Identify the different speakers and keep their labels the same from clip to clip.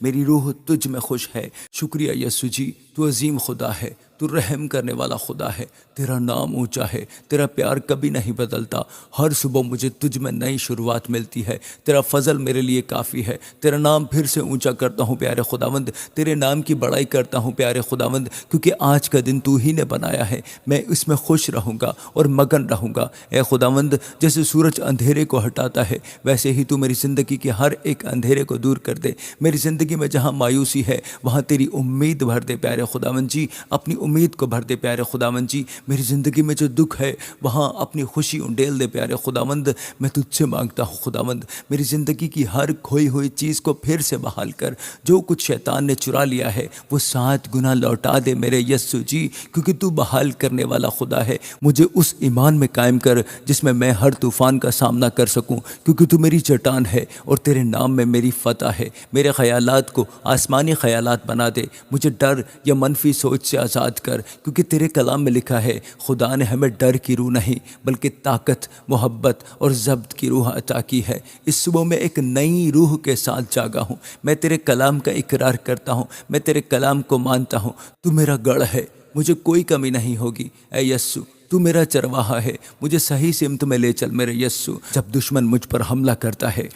Speaker 1: میری روح تجھ میں خوش ہے۔ شکریہ یسوع جی، تو عظیم خدا ہے، تو رحم کرنے والا خدا ہے، تیرا نام اونچا ہے، تیرا پیار کبھی نہیں بدلتا۔ ہر صبح مجھے تجھ میں نئی شروعات ملتی ہے، تیرا فضل میرے لیے کافی ہے۔ تیرا نام پھر سے اونچا کرتا ہوں پیارے خداوند، تیرے نام کی بڑائی کرتا ہوں پیارے خداوند، کیونکہ آج کا دن تو ہی نے بنایا ہے، میں اس میں خوش رہوں گا اور مگن رہوں گا۔ اے خداوند، جیسے سورج اندھیرے کو ہٹاتا ہے ویسے ہی تو میری زندگی کے ہر ایک اندھیرے کو دور کر دے۔ میری زندگی میں جہاں مایوسی ہے وہاں تیری امید بھر دے پیارے خداوند جی، اپنی امید کو بھر دے پیارے خداوند جی۔ میری زندگی میں جو دکھ ہے وہاں اپنی خوشی انڈیل دے پیارے خداوند، میں تجھ سے مانگتا ہوں خداوند، میری زندگی کی ہر کھوئی ہوئی چیز کو پھر سے بحال کر، جو کچھ شیطان نے چرا لیا ہے وہ 7 گنا لوٹا دے میرے یسوع جی، کیونکہ تو بحال کرنے والا خدا ہے۔ مجھے اس ایمان میں قائم کر جس میں ہر طوفان کا سامنا کر سکوں، کیونکہ تو میری چٹان ہے اور تیرے نام میں میری فتح ہے۔ میرے خیالات کو آسمانی خیالات بنا دے، مجھے ڈر یا منفی سوچ سے آزاد کر، کیونکہ تیرے کلام میں لکھا ہے خدا نے ہمیں ڈر کی روح نہیں بلکہ طاقت، محبت اور ضبط کی روح عطا کی ہے۔ اس صبح میں ایک نئی روح کے ساتھ جاگا ہوں، میں تیرے کلام کا اقرار کرتا ہوں، میں تیرے کلام کو مانتا ہوں۔ تو میرا گڑھ ہے، مجھے کوئی کمی نہیں ہوگی۔ اے یسوع، تو میرا چرواہا ہے، مجھے صحیح سمت میں لے چل میرے یسوع۔ جب دشمن مجھ پر حملہ کرتا ہے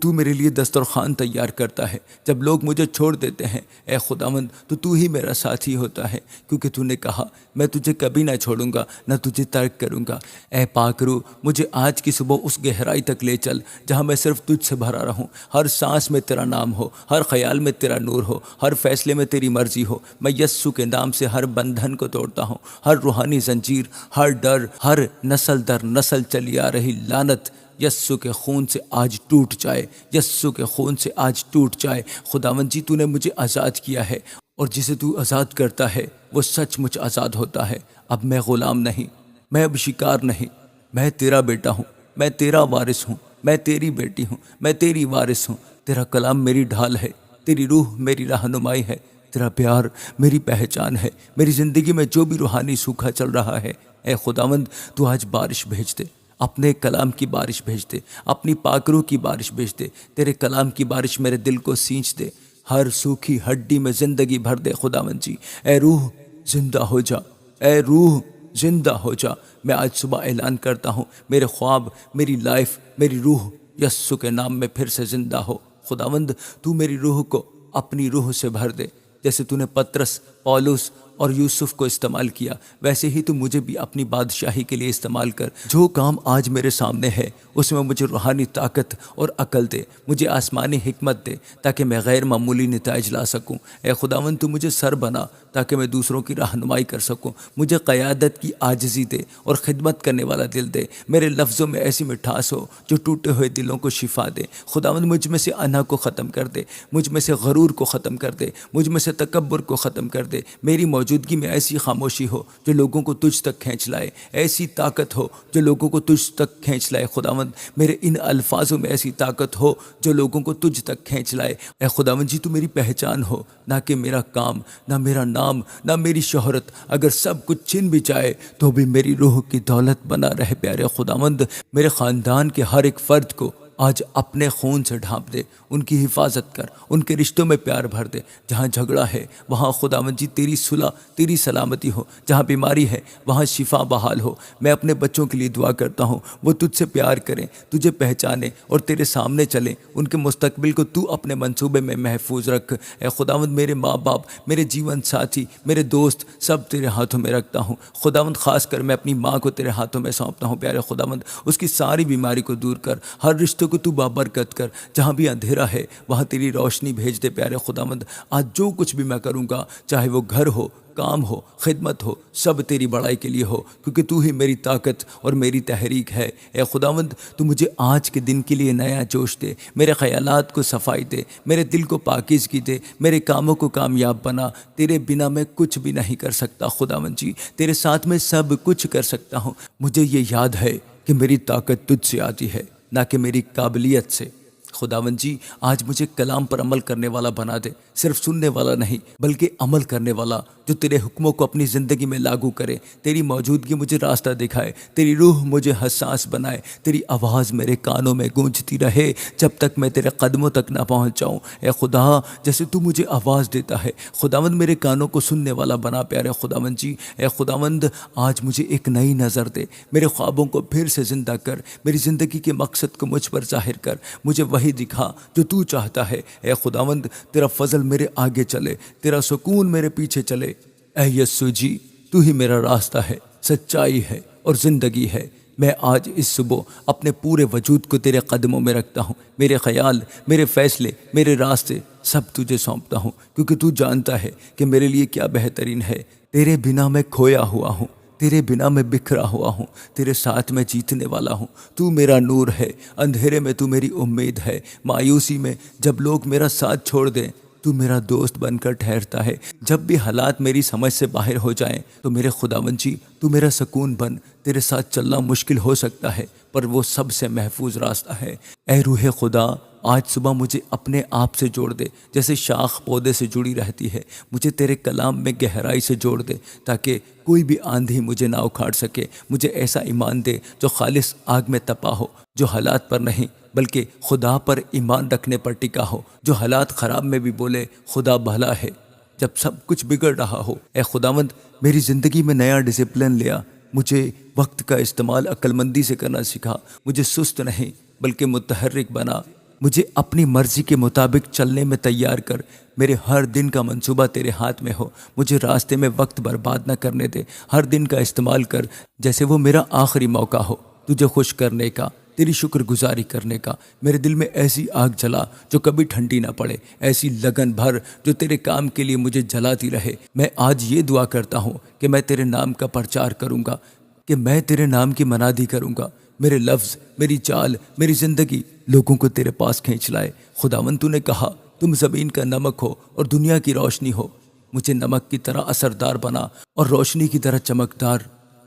Speaker 1: تو میرے لیے دسترخوان تیار کرتا ہے۔ جب لوگ مجھے چھوڑ دیتے ہیں اے خداوند، تو ہی میرا ساتھی ہوتا ہے، کیونکہ تو نے کہا میں تجھے کبھی نہ چھوڑوں گا نہ تجھے ترک کروں گا۔ اے پاک روح، مجھے آج کی صبح اس گہرائی تک لے چل جہاں میں صرف تجھ سے بھرا رہوں، ہر سانس میں تیرا نام ہو، ہر خیال میں تیرا نور ہو، ہر فیصلے میں تیری مرضی ہو۔ میں یسوع کے نام سے ہر بندھن کو توڑتا ہوں، ہر روحانی زنجیر، ہر ڈر، ہر نسل در نسل چلی آ رہی لعنت یسوع کے خون سے آج ٹوٹ جائے، یسوع کے خون سے آج ٹوٹ جائے۔ خداوند جی، تو نے مجھے آزاد کیا ہے، اور جسے تو آزاد کرتا ہے وہ سچ مچ آزاد ہوتا ہے۔ اب میں غلام نہیں، میں اب شکار نہیں، میں تیرا بیٹا ہوں، میں تیرا وارث ہوں، میں تیری بیٹی ہوں، میں تیری وارث ہوں۔ تیرا کلام میری ڈھال ہے، تیری روح میری رہنمائی ہے، تیرا پیار میری پہچان ہے۔ میری زندگی میں جو بھی روحانی سوکھا چل رہا ہے اے خداوند، تو آج بارش بھیج دے، اپنے کلام کی بارش بھیج دے، اپنی پاک روح کی بارش بھیج دے۔ تیرے کلام کی بارش میرے دل کو سینچ دے، ہر سوکھی ہڈی میں زندگی بھر دے خداوند جی۔ اے روح زندہ ہو جا، اے روح زندہ ہو جا۔ میں آج صبح اعلان کرتا ہوں میرے خواب، میری لائف، میری روح یسوع کے نام میں پھر سے زندہ ہو۔ خداوند، تو میری روح کو اپنی روح سے بھر دے، جیسے تو نے پطرس، پولس اور یوسف کو استعمال کیا ویسے ہی تو مجھے بھی اپنی بادشاہی کے لیے استعمال کر۔ جو کام آج میرے سامنے ہے اس میں مجھے روحانی طاقت اور عقل دے، مجھے آسمانی حکمت دے تاکہ میں غیر معمولی نتائج لا سکوں۔ اے خداوند، تو مجھے سر بنا تاکہ میں دوسروں کی رہنمائی کر سکوں۔ مجھے قیادت کی عاجزی دے اور خدمت کرنے والا دل دے۔ میرے لفظوں میں ایسی مٹھاس ہو جو ٹوٹے ہوئے دلوں کو شفا دے۔ خداوند، مجھ میں سے انا کو ختم کر دے، مجھ میں سے غرور کو ختم کر دے، مجھ میں سے تکبر کو ختم کر دے۔ میری موجودگی میں ایسی خاموشی ہو جو لوگوں کو تجھ تک کھینچ لائے، ایسی طاقت ہو جو لوگوں کو تجھ تک کھینچ لائے۔ خداوند، میرے ان الفاظوں میں ایسی طاقت ہو جو لوگوں کو تجھ تک کھینچ لائے۔ اے خداوند جی، تو میری پہچان ہو، نہ کہ میرا کام، نہ میرا نام، نہ میری شہرت۔ اگر سب کچھ چھن بھی جائے تو بھی میری روح کی دولت بنا رہے پیارے خداوند۔ میرے خاندان کے ہر ایک فرد کو آج اپنے خون سے ڈھانپ دے، ان کی حفاظت کر، ان کے رشتوں میں پیار بھر دے۔ جہاں جھگڑا ہے وہاں خداوند جی تیری صلح، تیری سلامتی ہو۔ جہاں بیماری ہے وہاں شفا بحال ہو۔ میں اپنے بچوں کے لیے دعا کرتا ہوں، وہ تجھ سے پیار کریں، تجھے پہچانیں اور تیرے سامنے چلیں۔ ان کے مستقبل کو تو اپنے منصوبے میں محفوظ رکھ۔ اے خداوند، میرے ماں باپ، میرے جیون ساتھی، میرے دوست سب تیرے ہاتھوں میں رکھتا ہوں۔ خداوند، خاص کر میں اپنی ماں کو تیرے ہاتھوں میں سونپتا ہوں پیارے خداوند۔ اس کی ساری بیماری کو دور کر، ہر رشتوں کو تو بابرکت کر۔ جہاں بھی اندھیرا ہے وہاں تیری روشنی بھیج دے پیارے خداوند۔ آج جو کچھ بھی میں کروں گا، چاہے وہ گھر ہو، کام ہو، خدمت ہو، سب تیری بڑائی کے لیے ہو، کیونکہ تو ہی میری طاقت اور میری تحریک ہے۔ اے خداوند، تو مجھے آج کے دن کے لیے نیا جوش دے، میرے خیالات کو صفائی دے، میرے دل کو پاکیزگی دے، میرے کاموں کو کامیاب بنا۔ تیرے بنا میں کچھ بھی نہیں کر سکتا خداوند جی، تیرے ساتھ میں سب کچھ کر سکتا ہوں۔ مجھے یہ یاد ہے کہ میری طاقت تجھ سے آتی ہے، نہ کہ میری قابلیت سے۔ خداوند جی، آج مجھے کلام پر عمل کرنے والا بنا دے، صرف سننے والا نہیں بلکہ عمل کرنے والا، جو تیرے حکموں کو اپنی زندگی میں لاگو کرے، تیری موجودگی مجھے راستہ دکھائے، تیری روح مجھے حساس بنائے، تیری آواز میرے کانوں میں گونجتی رہے جب تک میں تیرے قدموں تک نہ پہنچ جاؤں۔ اے خدا، جیسے تو مجھے آواز دیتا ہے، خداوند میرے کانوں کو سننے والا بنا پیارے خداوند جی۔ اے خداوند، آج مجھے ایک نئی نظر دے، میرے خوابوں کو پھر سے زندہ کر، میری زندگی کے مقصد کو مجھ پر ظاہر کر، مجھے وہی دکھا جو تو چاہتا ہے۔ اے خداوند، تیرا فضل میرے آگے چلے، تیرا سکون میرے پیچھے چلے۔ اے یسوع جی، تو ہی میرا راستہ ہے، سچائی ہے اور زندگی ہے۔ میں آج اس صبح اپنے پورے وجود کو تیرے قدموں میں رکھتا ہوں، میرے خیال، میرے فیصلے، میرے راستے سب تجھے سونپتا ہوں، کیونکہ تو جانتا ہے کہ میرے لیے کیا بہترین ہے۔ تیرے بنا میں کھویا ہوا ہوں، تیرے بنا میں بکھرا ہوا ہوں، تیرے ساتھ میں جیتنے والا ہوں۔ تو میرا نور ہے، اندھیرے میں تو میری امید ہے، مایوسی میں جب لوگ میرا ساتھ چھوڑ دیں تو میرا دوست بن کر ٹھہرتا ہے۔ جب بھی حالات میری سمجھ سے باہر ہو جائیں تو میرے خداوند جی، تو میرا سکون بن۔ تیرے ساتھ چلنا مشکل ہو سکتا ہے، پر وہ سب سے محفوظ راستہ ہے۔ اے روح خدا، آج صبح مجھے اپنے آپ سے جوڑ دے، جیسے شاخ پودے سے جڑی رہتی ہے۔ مجھے تیرے کلام میں گہرائی سے جوڑ دے، تاکہ کوئی بھی آندھی مجھے نہ اکھاڑ سکے۔ مجھے ایسا ایمان دے جو خالص آگ میں تپا ہو، جو حالات پر نہیں بلکہ خدا پر ایمان رکھنے پر ٹکا ہو، جو حالات خراب میں بھی بولے خدا بھلا ہے جب سب کچھ بگڑ رہا ہو۔ اے خداوند، میری زندگی میں نیا ڈسپلن لیا، مجھے وقت کا استعمال عقل مندی سے کرنا سکھا، مجھے سست نہیں بلکہ متحرک بنا، مجھے اپنی مرضی کے مطابق چلنے میں تیار کر۔ میرے ہر دن کا منصوبہ تیرے ہاتھ میں ہو، مجھے راستے میں وقت برباد نہ کرنے دے۔ ہر دن کا استعمال کر جیسے وہ میرا آخری موقع ہو، تجھے خوش کرنے کا، تیری شکر گزاری کرنے کا۔ میرے دل میں ایسی آگ جلا جو کبھی ٹھنڈی نہ پڑے، ایسی لگن بھر جو تیرے کام کے لیے مجھے جلاتی رہے۔ میں آج یہ دعا کرتا ہوں کہ میں تیرے نام کا پرچار کروں گا، کہ میں تیرے نام کی منادی کروں گا۔ میرے لفظ، میری چال، میری زندگی لوگوں کو تیرے پاس کھینچ لائے۔ خداوند، تو نے کہا تم زمین کا نمک ہو اور دنیا کی روشنی ہو۔ مجھے نمک کی طرح اثردار بنا اور روشنی کی طرح چمکدار،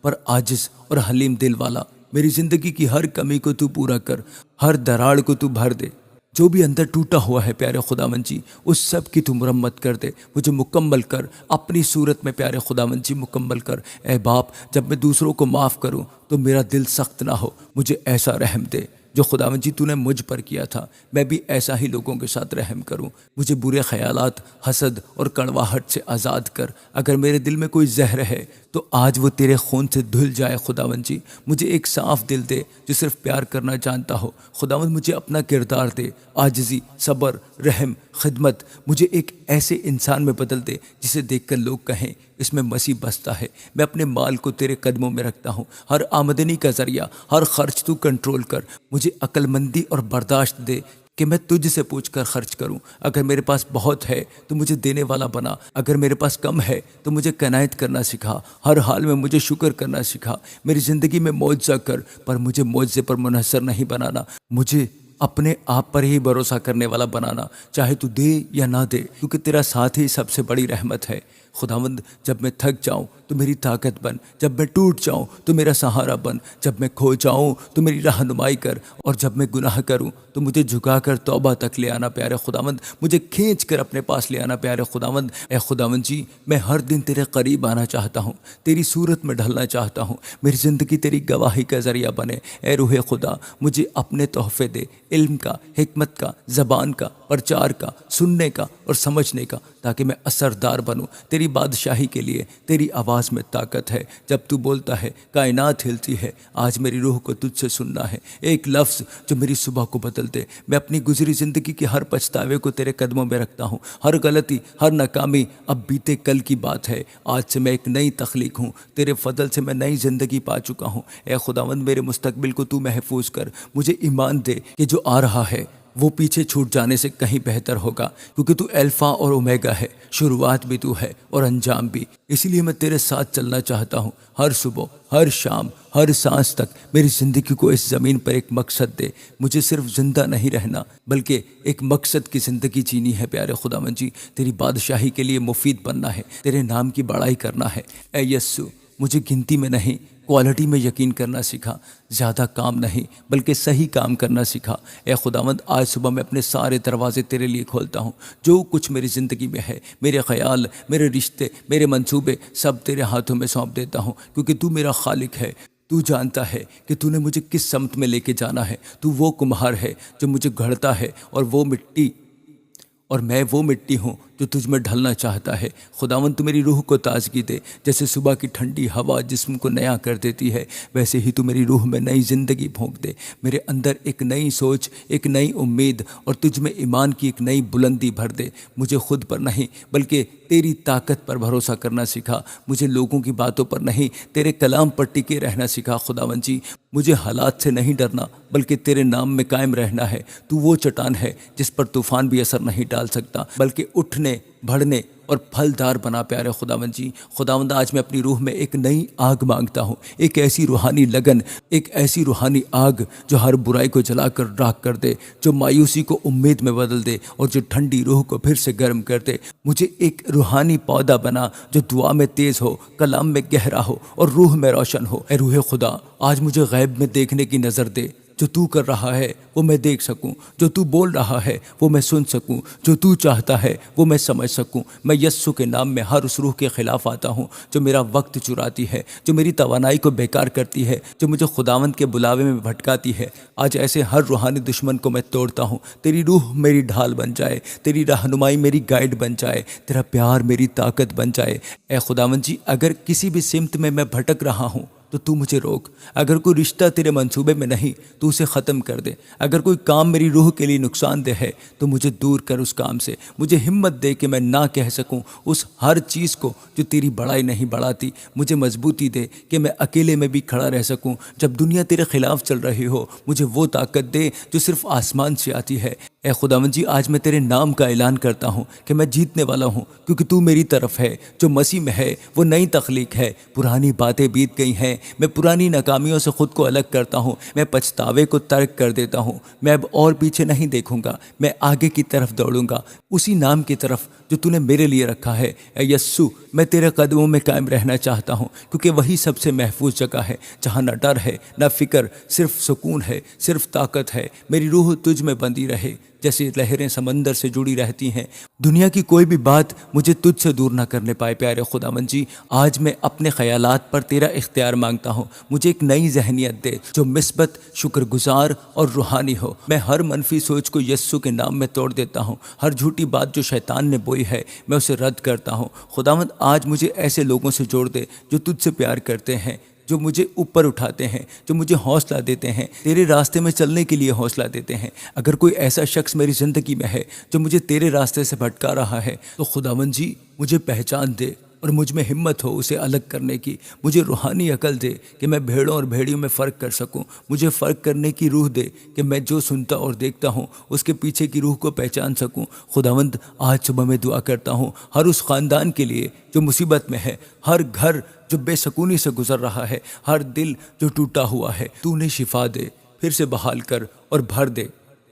Speaker 1: پر عاجز اور حلیم دل والا۔ میری زندگی کی ہر کمی کو تو پورا کر، ہر دراڑ کو تو بھر دے۔ جو بھی اندر ٹوٹا ہوا ہے پیارے خداوند جی، اس سب کی تو مرمت کر دے، مجھے مکمل کر اپنی صورت میں پیارے خداوند جی، مکمل کر۔ اے باپ، جب میں دوسروں کو معاف کروں تو میرا دل سخت نہ ہو، مجھے ایسا رحم دے جو خداوند جی تو نے مجھ پر کیا تھا، میں بھی ایسا ہی لوگوں کے ساتھ رحم کروں۔ مجھے برے خیالات، حسد اور کڑواہٹ سے آزاد کر۔ اگر میرے دل میں کوئی زہر ہے تو آج وہ تیرے خون سے دھل جائے خداوند جی۔ مجھے ایک صاف دل دے جو صرف پیار کرنا جانتا ہو۔ خداوند، مجھے اپنا کردار دے، عاجزی، صبر، رحم، خدمت۔ مجھے ایک ایسے انسان میں بدل دے جسے دیکھ کر لوگ کہیں اس میں مسیح بستا ہے۔ میں اپنے مال کو تیرے قدموں میں رکھتا ہوں، ہر آمدنی کا ذریعہ، ہر خرچ تو کنٹرول کر۔ مجھے عقل مندی اور برداشت دے کہ میں تجھ سے پوچھ کر خرچ کروں۔ اگر میرے پاس بہت ہے تو مجھے دینے والا بنا، اگر میرے پاس کم ہے تو مجھے قناعت کرنا سکھا۔ ہر حال میں مجھے شکر کرنا سکھا۔ میری زندگی میں معجزہ کر، پر مجھے معجزے پر منحصر نہیں بنانا۔ مجھے اپنے آپ پر ہی بھروسہ کرنے والا بنانا، چاہے تو دے یا نہ دے، کیونکہ تیرا ساتھ ہی سب سے بڑی رحمت ہے۔ خداوند، جب میں تھک جاؤں تو میری طاقت بن، جب میں ٹوٹ جاؤں تو میرا سہارا بن، جب میں کھو جاؤں تو میری رہنمائی کر، اور جب میں گناہ کروں تو مجھے جھکا کر توبہ تک لے آنا پیارے خداوند، مجھے کھینچ کر اپنے پاس لے آنا پیارے خداوند۔ اے خداوند جی، میں ہر دن تیرے قریب آنا چاہتا ہوں، تیری صورت میں ڈھلنا چاہتا ہوں، میری زندگی تیری گواہی کا ذریعہ بنے۔ اے روح خدا، مجھے اپنے تحفے دے، علم کا، حکمت کا، زبان کا، پرچار کا، سننے کا اور سمجھنے کا، تاکہ میں اثردار بنوں تیری بادشاہی کے لیے۔ تیری آواز میں طاقت ہے، جب تو بولتا ہے کائنات ہلتی ہے۔ آج میری روح کو تجھ سے سننا ہے، ایک لفظ جو میری صبح کو بدل دے۔ میں اپنی گزری زندگی کے ہر پچھتاوے کو تیرے قدموں میں رکھتا ہوں، ہر غلطی، ہر ناکامی اب بیتے کل کی بات ہے۔ آج سے میں ایک نئی تخلیق ہوں، تیرے فضل سے میں نئی زندگی پا چکا ہوں۔ اے خداوند، میرے مستقبل کو تو محفوظ کر، مجھے ایمان دے کہ جو آ رہا ہے وہ پیچھے چھوٹ جانے سے کہیں بہتر ہوگا، کیونکہ تو الفا اور اومیگا ہے، شروعات بھی تو ہے اور انجام بھی۔ اسی لیے میں تیرے ساتھ چلنا چاہتا ہوں، ہر صبح، ہر شام، ہر سانس تک۔ میری زندگی کو اس زمین پر ایک مقصد دے، مجھے صرف زندہ نہیں رہنا بلکہ ایک مقصد کی زندگی جینی ہے پیارے خداوند جی۔ تیری بادشاہی کے لیے مفید بننا ہے، تیرے نام کی بڑائی کرنا ہے۔ اے یسوع، مجھے گنتی میں نہیں کوالٹی میں یقین کرنا سکھا، زیادہ کام نہیں بلکہ صحیح کام کرنا سکھا۔ اے خداوند، آج صبح میں اپنے سارے دروازے تیرے لیے کھولتا ہوں۔ جو کچھ میری زندگی میں ہے، میرے خیال، میرے رشتے، میرے منصوبے، سب تیرے ہاتھوں میں سونپ دیتا ہوں، کیونکہ تو میرا خالق ہے۔ تو جانتا ہے کہ تو نے مجھے کس سمت میں لے کے جانا ہے۔ تو وہ کمہار ہے جو مجھے گھڑتا ہے، اور میں وہ مٹی ہوں جو تجھ میں ڈھلنا چاہتا ہے۔ خداوند، تو میری روح کو تازگی دے، جیسے صبح کی ٹھنڈی ہوا جسم کو نیا کر دیتی ہے، ویسے ہی تو میری روح میں نئی زندگی پھونک دے۔ میرے اندر ایک نئی سوچ، ایک نئی امید اور تجھ میں ایمان کی ایک نئی بلندی بھر دے۔ مجھے خود پر نہیں بلکہ تیری طاقت پر بھروسہ کرنا سکھا۔ مجھے لوگوں کی باتوں پر نہیں، تیرے کلام پر ٹکے رہنا سکھا۔ خداوند جی، مجھے حالات سے نہیں ڈرنا بلکہ تیرے نام میں قائم رہنا ہے۔ تو وہ چٹان ہے جس پر طوفان بھی اثر نہیں ڈال سکتا، بلکہ اٹھنے، بڑھنے اور پھلدار بنا۔ پیارے خداوند جی، خداوند، آج میں اپنی روح میں ایک نئی آگ مانگتا ہوں، ایک ایسی روحانی لگن، ایک ایسی روحانی آگ جو ہر برائی کو جلا کر راکھ کر دے، جو مایوسی کو امید میں بدل دے اور جو ٹھنڈی روح کو پھر سے گرم کر دے۔ مجھے ایک روحانی پودا بنا جو دعا میں تیز ہو، کلام میں گہرا ہو اور روح میں روشن ہو۔ اے روح خدا، آج مجھے غیب میں دیکھنے کی نظر دے۔ جو تو کر رہا ہے وہ میں دیکھ سکوں، جو تو بول رہا ہے وہ میں سن سکوں، جو تو چاہتا ہے وہ میں سمجھ سکوں۔ میں یسوع کے نام میں ہر اس روح کے خلاف آتا ہوں جو میرا وقت چراتی ہے، جو میری توانائی کو بیکار کرتی ہے، جو مجھے خداوند کے بلاوے میں بھٹکاتی ہے۔ آج ایسے ہر روحانی دشمن کو میں توڑتا ہوں۔ تیری روح میری ڈھال بن جائے، تیری رہنمائی میری گائیڈ بن جائے، تیرا پیار میری طاقت بن جائے۔ اے خداوند جی، اگر کسی بھی سمت میں بھٹک رہا ہوں تو مجھے روک۔ اگر کوئی رشتہ تیرے منصوبے میں نہیں تو اسے ختم کر دے۔ اگر کوئی کام میری روح کے لیے نقصان دہ ہے تو مجھے دور کر اس کام سے۔ مجھے ہمت دے کہ میں نہ کہہ سکوں اس ہر چیز کو جو تیری بڑائی نہیں بڑھاتی۔ مجھے مضبوطی دے کہ میں اکیلے میں بھی کھڑا رہ سکوں جب دنیا تیرے خلاف چل رہی ہو۔ مجھے وہ طاقت دے جو صرف آسمان سے آتی ہے۔ اے خداوند جی، آج میں تیرے نام کا اعلان کرتا ہوں کہ میں جیتنے والا ہوں، کیونکہ تو میری طرف ہے۔ جو مسیح میں ہے وہ نئی تخلیق ہے، پرانی باتیں بیت گئی ہیں۔ میں پرانی ناکامیوں سے خود کو الگ کرتا ہوں، میں پچھتاوے کو ترک کر دیتا ہوں۔ میں اب اور پیچھے نہیں دیکھوں گا، میں آگے کی طرف دوڑوں گا، اسی نام کی طرف جو تو نے میرے لیے رکھا ہے۔ اے یسوع، میں تیرے قدموں میں قائم رہنا چاہتا ہوں، کیونکہ وہی سب سے محفوظ جگہ ہے جہاں نہ ڈر ہے نہ فکر، صرف سکون ہے، صرف طاقت ہے۔ میری روح تجھ میں بندھی رہے جیسے لہریں سمندر سے جڑی رہتی ہیں۔ دنیا کی کوئی بھی بات مجھے تجھ سے دور نہ کرنے پائے۔ پیارے خداوند جی، آج میں اپنے خیالات پر تیرا اختیار مانگتا ہوں۔ مجھے ایک نئی ذہنیت دے جو مثبت، شکر گزار اور روحانی ہو۔ میں ہر منفی سوچ کو یسوع کے نام میں توڑ دیتا ہوں۔ ہر جھوٹی بات جو شیطان نے بوئی ہے میں اسے رد کرتا ہوں۔ خداوند، آج مجھے ایسے لوگوں سے جوڑ دے جو تجھ سے پیار کرتے ہیں، جو مجھے اوپر اٹھاتے ہیں، جو مجھے حوصلہ دیتے ہیں، تیرے راستے میں چلنے کے لیے حوصلہ دیتے ہیں۔ اگر کوئی ایسا شخص میری زندگی میں ہے جو مجھے تیرے راستے سے بھٹکا رہا ہے تو خداوند جی، مجھے پہچان دے اور مجھ میں ہمت ہو اسے الگ کرنے کی۔ مجھے روحانی عقل دے کہ میں بھیڑوں اور بھیڑیوں میں فرق کر سکوں۔ مجھے فرق کرنے کی روح دے کہ میں جو سنتا اور دیکھتا ہوں اس کے پیچھے کی روح کو پہچان سکوں۔ خداوند، آج صبح میں دعا کرتا ہوں ہر اس خاندان کے لیے جو مصیبت میں ہے، ہر گھر جو بے سکونی سے گزر رہا ہے، ہر دل جو ٹوٹا ہوا ہے۔ تو انہیں شفا دے، پھر سے بحال کر اور بھر دے۔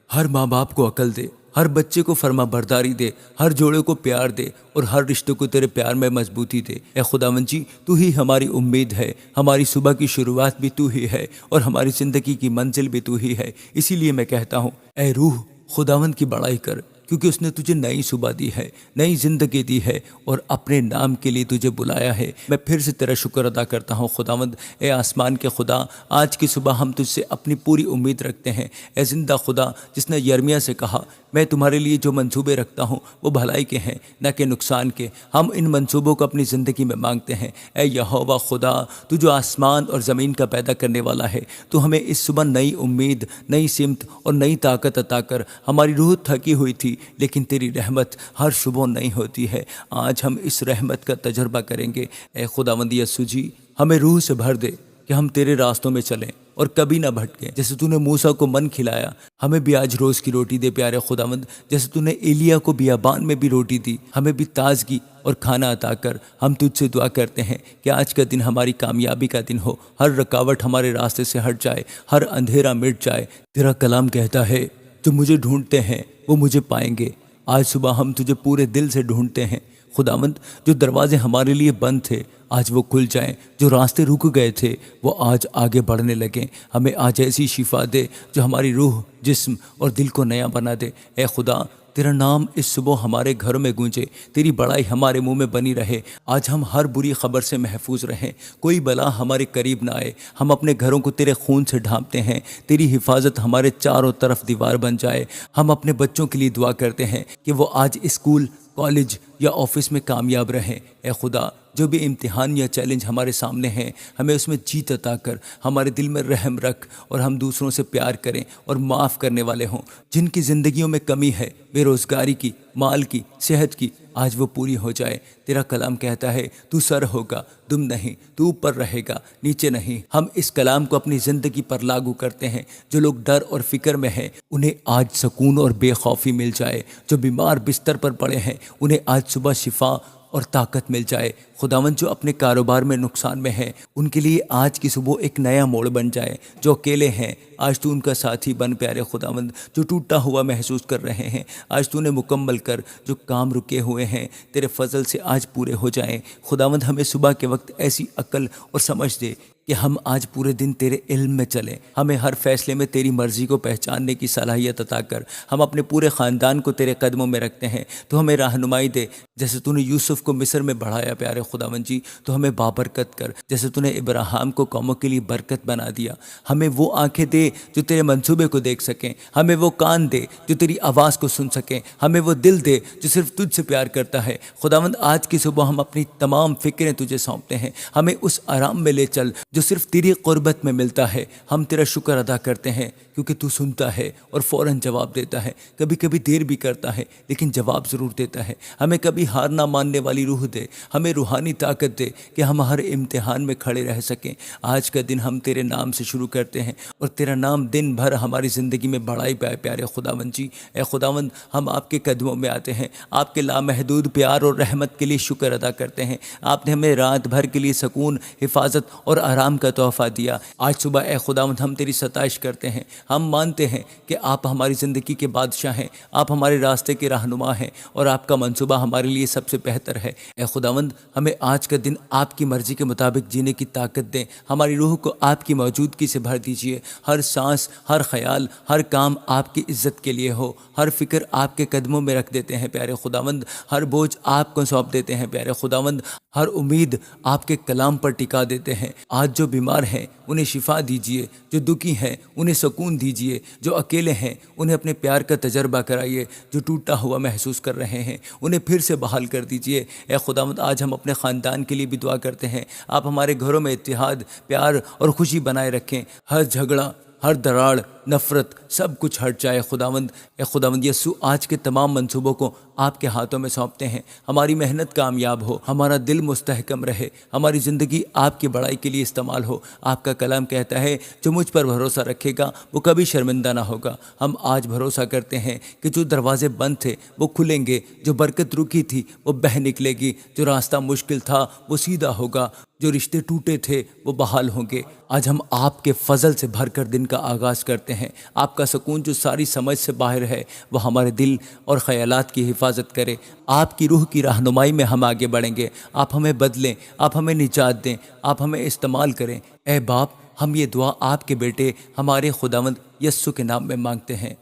Speaker 1: ہر ماں باپ کو عقل دے، ہر بچے کو فرما برداری دے، ہر جوڑے کو پیار دے اور ہر رشتوں کو تیرے پیار میں مضبوطی دے۔ اے خداوند جی، تو ہی ہماری امید ہے، ہماری صبح کی شروعات بھی تو ہی ہے اور ہماری زندگی کی منزل بھی تو ہی ہے۔ اسی لیے میں کہتا ہوں، اے روح، خداوند کی بڑائی کر، کیونکہ اس نے تجھے نئی صبح دی ہے، نئی زندگی دی ہے اور اپنے نام کے لیے تجھے بلایا ہے۔ میں پھر سے تیرا شکر ادا کرتا ہوں خداوند۔ اے آسمان کے خدا، آج کی صبح ہم تجھ سے اپنی پوری امید رکھتے ہیں۔ اے زندہ خدا، جس نے یرمیہ سے کہا، میں تمہارے لیے جو منصوبے رکھتا ہوں وہ بھلائی کے ہیں نہ کہ نقصان کے، ہم ان منصوبوں کو اپنی زندگی میں مانگتے ہیں۔ اے یہوہ خدا، تو جو آسمان اور زمین کا پیدا کرنے والا ہے، تو ہمیں اس صبح نئی امید، نئی سمت اور نئی طاقت عطا کر۔ ہماری روح تھکی ہوئی تھی لیکن تیری رحمت ہر صبح نئی ہوتی ہے۔ آج ہم اس رحمت کا تجربہ کریں گے۔ اے خداوند یسوع جی، ہمیں روح سے بھر دے کہ ہم تیرے راستوں میں چلیں اور کبھی نہ بھٹکیں۔ جیسے تو نے موسیٰ کو من کھلایا، ہمیں بھی آج روز کی روٹی دے پیارے خداوند۔ جیسے تو نے ایلیا کو بیابان میں بھی روٹی دی، ہمیں بھی تازگی اور کھانا عطا کر۔ ہم تجھ سے دعا کرتے ہیں کہ آج کا دن ہماری کامیابی کا دن ہو، ہر رکاوٹ ہمارے راستے سے ہٹ جائے، ہر اندھیرا مٹ جائے۔ تیرا کلام کہتا ہے، جو مجھے ڈھونڈتے ہیں وہ مجھے پائیں گے۔ آج صبح ہم تجھے پورے دل سے ڈھونڈتے ہیں، خداوند جو دروازے ہمارے لیے بند تھے آج وہ کھل جائیں، جو راستے رک گئے تھے وہ آج آگے بڑھنے لگیں۔ ہمیں آج ایسی شفا دے جو ہماری روح، جسم اور دل کو نیا بنا دے۔ اے خدا، تیرا نام اس صبح ہمارے گھروں میں گونجے، تیری بڑائی ہمارے منہ میں بنی رہے۔ آج ہم ہر بری خبر سے محفوظ رہیں، کوئی بلا ہمارے قریب نہ آئے۔ ہم اپنے گھروں کو تیرے خون سے ڈھانپتے ہیں، تیری حفاظت ہمارے چاروں طرف دیوار بن جائے۔ ہم اپنے بچوں کے لیے دعا کرتے ہیں کہ وہ آج اسکول، کالج یا آفس میں کامیاب رہیں۔ اے خدا، جو بھی امتحان یا چیلنج ہمارے سامنے ہیں ہمیں اس میں جیت عطا کر، ہمارے دل میں رحم رکھ اور ہم دوسروں سے پیار کریں اور معاف کرنے والے ہوں۔ جن کی زندگیوں میں کمی ہے، بے روزگاری کی، مال کی، صحت کی، آج وہ پوری ہو جائے۔ تیرا کلام کہتا ہے تو سر ہوگا، دم نہیں، تو اوپر رہے گا، نیچے نہیں۔ ہم اس کلام کو اپنی زندگی پر لاگو کرتے ہیں۔ جو لوگ ڈر اور فکر میں ہیں انہیں آج سکون اور بے خوفی مل جائے۔ جو بیمار بستر پر پڑے ہیں انہیں آج صبح شفا اور طاقت مل جائے۔ خداوند، جو اپنے کاروبار میں نقصان میں ہیں ان کے لیے آج کی صبح ایک نیا موڑ بن جائے۔ جو اکیلے ہیں آج تو ان کا ساتھی بن پیارے خداوند۔ جو ٹوٹا ہوا محسوس کر رہے ہیں آج تو انہیں مکمل کر۔ جو کام رکے ہوئے ہیں تیرے فضل سے آج پورے ہو جائیں۔ خداوند، ہمیں صبح کے وقت ایسی عقل اور سمجھ دے کہ ہم آج پورے دن تیرے علم میں چلیں۔ ہمیں ہر فیصلے میں تیری مرضی کو پہچاننے کی صلاحیت عطا کر۔ ہم اپنے پورے خاندان کو تیرے قدموں میں رکھتے ہیں، تو ہمیں رہنمائی دے۔ جیسے تو نے یوسف کو مصر میں بڑھایا پیارے خداوند جی، تو ہمیں بابرکت کر۔ جیسے تو نے ابراہیم کو قوموں کے لیے برکت بنا دیا، ہمیں وہ آنکھیں دے جو تیرے منصوبے کو دیکھ سکیں، ہمیں وہ کان دے جو تیری آواز کو سن سکیں، ہمیں وہ دل دے جو صرف تجھ سے پیار کرتا ہے۔ خداوند، آج کی صبح ہم اپنی تمام فکریں تجھے سونپتے ہیں۔ ہمیں اس آرام میں لے چل جو صرف تیری قربت میں ملتا ہے۔ ہم تیرا شکر ادا کرتے ہیں کیونکہ تو سنتا ہے اور فوراً جواب دیتا ہے۔ کبھی کبھی دیر بھی کرتا ہے لیکن جواب ضرور دیتا ہے۔ ہمیں کبھی ہار نہ ماننے والی روح دے، ہمیں روحانی طاقت دے کہ ہم ہر امتحان میں کھڑے رہ سکیں۔ آج کا دن ہم تیرے نام سے شروع کرتے ہیں اور تیرا نام دن بھر ہماری زندگی میں بڑھائی پائے پیارے خداوند جی۔ اے خداوند، ہم آپ کے قدموں میں آتے ہیں، آپ کے لامحدود پیار اور رحمت کے لیے شکر ادا کرتے ہیں۔ آپ نے ہمیں رات بھر کے لیے سکون، حفاظت اور آرام کا تحفہ دیا۔ آج صبح اے خداوند ہم تیری ستائش کرتے ہیں۔ ہم مانتے ہیں کہ آپ ہماری زندگی کے بادشاہ ہیں، آپ ہمارے راستے کے رہنما ہیں اور آپ کا منصوبہ ہمارے لیے سب سے بہتر ہے۔ اے خداوند، ہمیں آج کا دن آپ کی مرضی کے مطابق جینے کی طاقت دیں۔ ہماری روح کو آپ کی موجودگی سے بھر دیجیے۔ ہر سانس، ہر خیال، ہر کام آپ کی عزت کے لیے ہو۔ ہر فکر آپ کے قدموں میں رکھ دیتے ہیں پیارے خداوند۔ ہر بوجھ آپ کو سونپ دیتے ہیں پیارے خداوند۔ ہر امید آپ کے کلام پر ٹکا دیتے ہیں۔ آج جو بیمار ہیں انہیں شفا دیجیے، جو دکھی ہیں انہیں سکون دیجیے، جو اکیلے ہیں انہیں اپنے پیار کا تجربہ کرائیے، جو ٹوٹا ہوا محسوس کر رہے ہیں انہیں پھر سے بحال کر دیجیے۔ اے خداوند، آج ہم اپنے خاندان کے لیے بھی دعا کرتے ہیں۔ آپ ہمارے گھروں میں اتحاد، پیار اور خوشی بنائے رکھیں۔ ہر جھگڑا، ہر دراڑ، نفرت سب کچھ ہٹ جائے خداوند۔ اے خداوند یسوع، آج کے تمام منصوبوں کو آپ کے ہاتھوں میں سونپتے ہیں۔ ہماری محنت کامیاب ہو، ہمارا دل مستحکم رہے، ہماری زندگی آپ کی بڑائی کے لیے استعمال ہو۔ آپ کا کلام کہتا ہے جو مجھ پر بھروسہ رکھے گا وہ کبھی شرمندہ نہ ہوگا۔ ہم آج بھروسہ کرتے ہیں کہ جو دروازے بند تھے وہ کھلیں گے، جو برکت رکی تھی وہ بہہ نکلے گی، جو راستہ مشکل تھا وہ سیدھا ہوگا، جو رشتے ٹوٹے تھے وہ بحال ہوں گے۔ آج ہم آپ کے فضل سے بھر کر دن کا آغاز کرتے ہیں۔ آپ کا سکون جو ساری سمجھ سے باہر ہے وہ ہمارے دل اور خیالات کی حفاظت کرے۔ آپ کی روح کی رہنمائی میں ہم آگے بڑھیں گے۔ آپ ہمیں بدلیں، آپ ہمیں نجات دیں، آپ ہمیں استعمال کریں۔ اے باپ، ہم یہ دعا آپ کے بیٹے ہمارے خداوند یسوع کے نام میں مانگتے ہیں،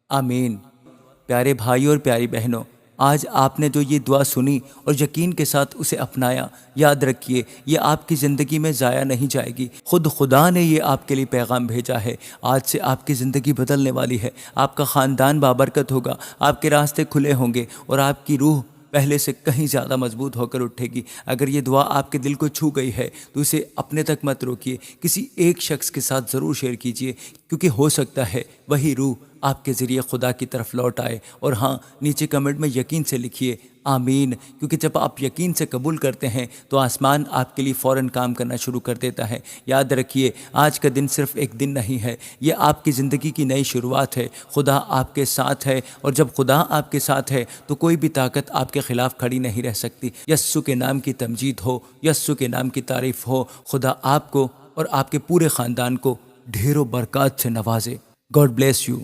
Speaker 1: آمین۔ پیارے بھائیوں اور پیاری بہنوں، آج آپ نے جو یہ دعا سنی اور یقین کے ساتھ اسے اپنایا، یاد رکھیے یہ آپ کی زندگی میں ضائع نہیں جائے گی۔ خود خدا نے یہ آپ کے لیے پیغام بھیجا ہے۔ آج سے آپ کی زندگی بدلنے والی ہے۔ آپ کا خاندان بابرکت ہوگا، آپ کے راستے کھلے ہوں گے اور آپ کی روح پہلے سے کہیں زیادہ مضبوط ہو کر اٹھے گی۔ اگر یہ دعا آپ کے دل کو چھو گئی ہے تو اسے اپنے تک مت روکیے، کسی ایک شخص کے ساتھ ضرور شیئر کیجیے، کیونکہ ہو سکتا ہے وہی روح آپ کے ذریعے خدا کی طرف لوٹ آئے۔ اور ہاں، نیچے کمنٹ میں یقین سے لکھیے آمین، کیونکہ جب آپ یقین سے قبول کرتے ہیں تو آسمان آپ کے لیے فوراً کام کرنا شروع کر دیتا ہے۔ یاد رکھیے، آج کا دن صرف ایک دن نہیں ہے، یہ آپ کی زندگی کی نئی شروعات ہے۔ خدا آپ کے ساتھ ہے اور جب خدا آپ کے ساتھ ہے تو کوئی بھی طاقت آپ کے خلاف کھڑی نہیں رہ سکتی۔ یسوع کے نام کی تمجید ہو، یسوع کے نام کی تعریف ہو۔ خدا آپ کو اور آپ کے پورے خاندان کو ڈھیروں برکات سے نوازے۔ God bless you.